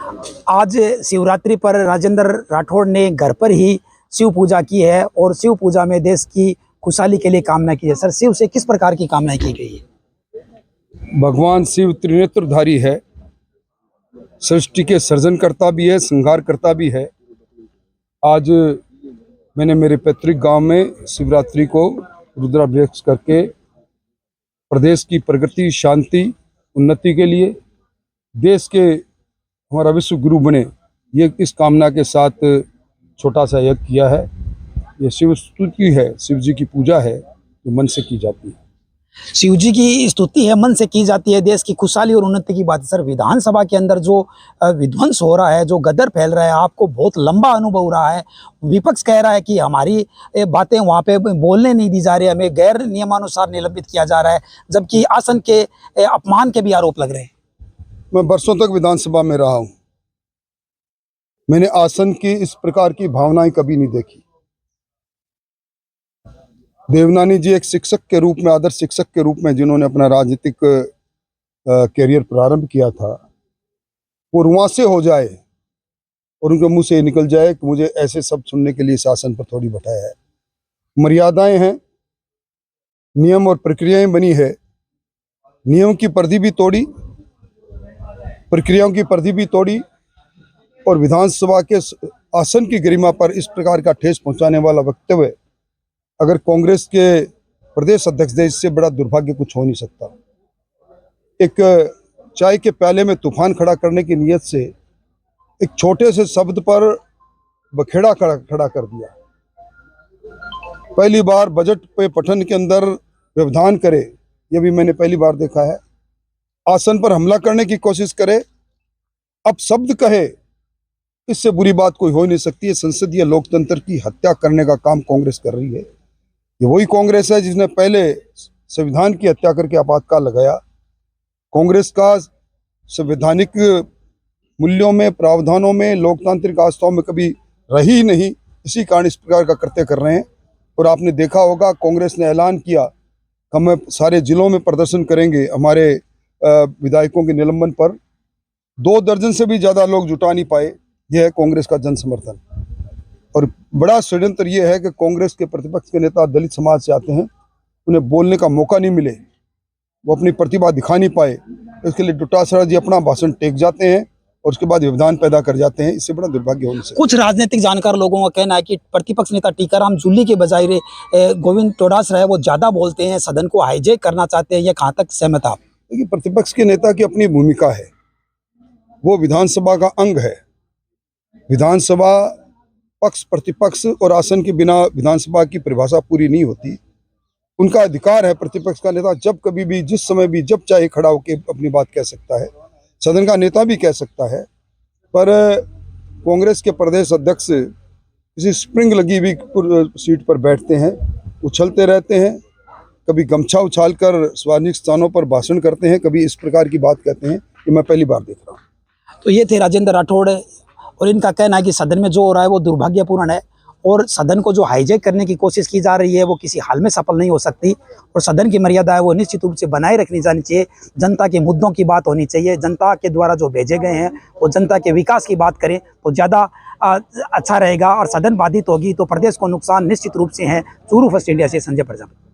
आज शिवरात्रि पर राजेंद्र राठौड़ ने घर पर ही शिव पूजा की है और शिव पूजा में देश की खुशहाली के लिए कामना की है। सर, शिव से किस प्रकार की कामना की गई है? भगवान शिव त्रिनेत्रधारी है, सृष्टि के सर्जनकर्ता भी है, संहारकर्ता भी है। आज मैंने मेरे पैतृक गांव में शिवरात्रि को रुद्राभिषेक करके प्रदेश की प्रगति, शांति, उन्नति के लिए देश के हमारा विश्व गुरु बने, ये इस कामना के साथ छोटा सा यज्ञ किया है। ये शिव स्तुति है, शिव जी की पूजा है जो मन से की जाती है। शिव जी की स्तुति है, मन से की जाती है, देश की खुशहाली और उन्नति की बात है। सर, विधानसभा के अंदर जो विध्वंस हो रहा है, जो गदर फैल रहा है, आपको बहुत लंबा अनुभव हो रहा है। विपक्ष कह रहा है कि हमारी बातें वहाँ पे बोलने नहीं दी जा रही, हमें गैर नियमानुसार निलंबित किया जा रहा है, जबकि आसन के अपमान के भी आरोप लग रहे हैं। मैं बरसों तक विधानसभा में रहा हूँ, मैंने आसन की इस प्रकार की भावनाएं कभी नहीं देखी। देवनानी जी एक शिक्षक के रूप में, आदर्श शिक्षक के रूप में जिन्होंने अपना राजनीतिक कैरियर प्रारंभ किया था, वो रुआं से हो जाए और उनके मुंह से निकल जाए कि मुझे ऐसे सब सुनने के लिए शासन पर थोड़ी बैठाया है। मर्यादाएं हैं, नियम और प्रक्रियाएं बनी है, नियम की परिधि भी तोड़ी, प्रक्रियाओं की परिधि भी तोड़ी और विधानसभा के आसन की गरिमा पर इस प्रकार का ठेस पहुंचाने वाला वक्तव्य अगर कांग्रेस के प्रदेश अध्यक्ष दे, इससे बड़ा दुर्भाग्य कुछ हो नहीं सकता। एक चाय के प्याले में तूफान खड़ा करने की नीयत से एक छोटे से शब्द पर बखेड़ा खड़ा कर दिया। पहली बार बजट पे पठन के अंदर व्यवधान करे, यह भी मैंने पहली बार देखा है। आसन पर हमला करने की कोशिश करे, अब शब्द कहे, इससे बुरी बात कोई हो नहीं सकती है। संसदीय लोकतंत्र की हत्या करने का काम कांग्रेस कर रही है। ये वही कांग्रेस है जिसने पहले संविधान की हत्या करके आपातकाल लगाया। कांग्रेस का संवैधानिक मूल्यों में, प्रावधानों में, लोकतांत्रिक आस्थाओं में कभी रही ही नहीं, इसी कारण इस प्रकार का कृत्य कर रहे हैं। और आपने देखा होगा, कांग्रेस ने ऐलान किया कि हम सारे जिलों में प्रदर्शन करेंगे हमारे विधायकों के निलंबन पर। 2 दर्जन से भी ज़्यादा लोग जुटा नहीं पाए। यह है कांग्रेस का जन समर्थन। और बड़ा षड्यंत्र यह है कि कांग्रेस के प्रतिपक्ष के नेता दलित समाज से आते हैं, उन्हें बोलने का मौका नहीं मिले, वो अपनी प्रतिभा दिखा नहीं पाए, इसके लिए डोटासरा जी अपना भाषण टेक जाते हैं और उसके बाद व्यवधान पैदा कर जाते हैं। इससे बड़ा दुर्भाग्य होने से कुछ राजनीतिक जानकार लोगों का कहना है कि प्रतिपक्ष नेता टीकाराम जूली के बजाय गोविंद डोटासरा है, वो ज्यादा बोलते हैं, सदन को हाईजैक करना चाहते हैं। ये कहाँ तक सहमत आप? देखिए, प्रतिपक्ष के नेता की अपनी भूमिका है, वो विधानसभा का अंग है। विधानसभा पक्ष, प्रतिपक्ष और आसन के बिना विधानसभा की परिभाषा पूरी नहीं होती। उनका अधिकार है प्रतिपक्ष का नेता जब कभी भी, जिस समय भी, जब चाहे खड़ा होकर अपनी बात कह सकता है। सदन का नेता भी कह सकता है। पर कांग्रेस के प्रदेश अध्यक्ष किसी स्प्रिंग लगी हुई सीट पर बैठते हैं, उछलते रहते हैं, कभी गमछा उछालकर सार्वजनिक स्थानों पर भाषण करते हैं, कभी इस प्रकार की बात कहते हैं। ये मैं पहली बार देख रहा हूँ। तो ये थे राजेंद्र राठौड़, और इनका कहना है कि सदन में जो हो रहा है वो दुर्भाग्यपूर्ण है और सदन को जो हाईजैक करने की कोशिश की जा रही है वो किसी हाल में सफल नहीं हो सकती। और सदन की मर्यादा है वो निश्चित रूप से बनाए रखनी जानी चाहिए। जनता के मुद्दों की बात होनी चाहिए, जनता के द्वारा जो भेजे गए हैं वो जनता के विकास की बात करें तो ज़्यादा अच्छा रहेगा। और सदन बाधित होगी तो प्रदेश को नुकसान निश्चित रूप से है। चूरू फर्स्ट इंडिया से संजय प्रजापति।